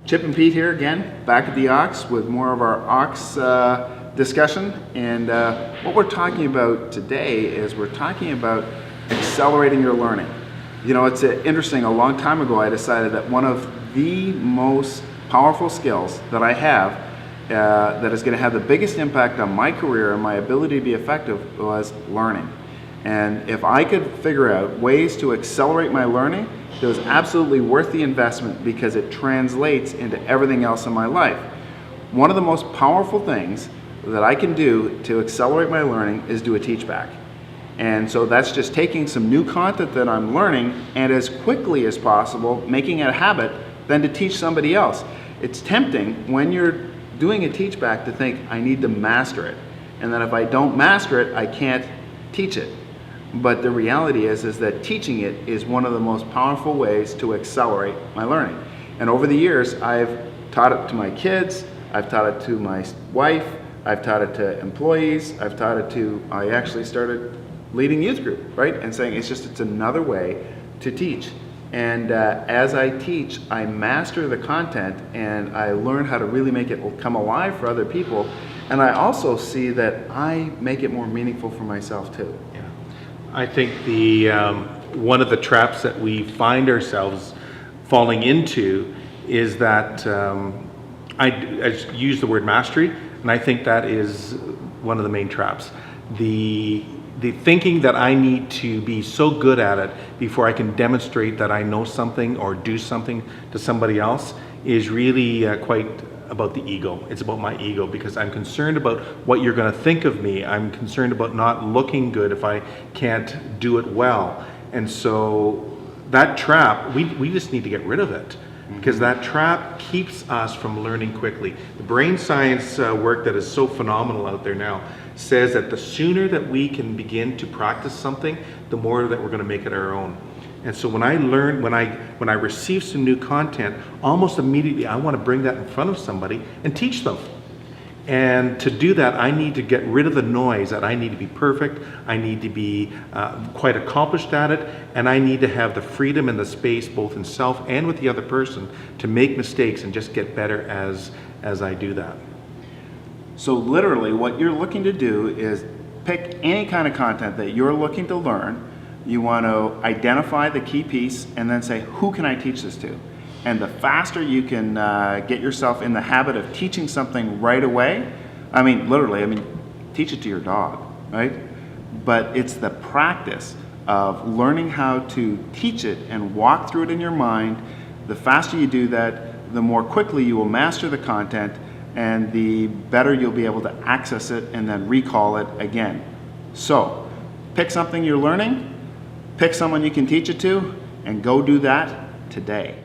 Chip and Pete here again, back at the Ox with more of our Ox discussion. And what we're talking about today is we're talking about accelerating your learning. You know, it's interesting, a long time ago I decided that one of the most powerful skills that I have that is going to have the biggest impact on my career and my ability to be effective was learning. And if I could figure out ways to accelerate my learning, it was absolutely worth the investment because it translates into everything else in my life. One of the most powerful things that I can do to accelerate my learning is do a Teachback. And so that's just taking some new content that I'm learning and as quickly as possible making it a habit then to teach somebody else. It's tempting when you're doing a Teachback to think I need to master it, and that if I don't master it I can't teach it. But the reality is that teaching it is one of the most powerful ways to accelerate my learning. And over the years, I've taught it to my kids, I've taught it to my wife, I've taught it to employees, I've taught it to, I actually started leading youth group, right? And saying it's another way to teach. And as I teach, I master the content and I learn how to really make it come alive for other people. And I also see that I make it more meaningful for myself too. I think one of the traps that we find ourselves falling into is that I use the word mastery, and I think that is one of the main traps. The thinking that I need to be so good at it before I can demonstrate that I know something or do something to somebody else is really quite about the ego. It's about my ego because I'm concerned about what you're going to think of me. I'm concerned about not looking good if I can't do it well. And so that trap, we just need to get rid of it because that trap keeps us from learning quickly. The brain science work that is so phenomenal out there now says that the sooner that we can begin to practice something, the more that we're going to make it our own. And so when I learn, when I receive some new content, almost immediately I want to bring that in front of somebody and teach them. And to do that, I need to get rid of the noise that I need to be perfect, I need to be quite accomplished at it, and I need to have the freedom and the space both in self and with the other person to make mistakes and just get better as I do that. So literally what you're looking to do is pick any kind of content that you're looking to learn. You want to identify the key piece and then say, who can I teach this to? And the faster you can get yourself in the habit of teaching something right away, literally, teach it to your dog, right? But it's the practice of learning how to teach it and walk through it in your mind. The faster you do that, the more quickly you will master the content and the better you'll be able to access it and then recall it again. So, pick something you're learning, pick someone you can teach it to, and go do that today.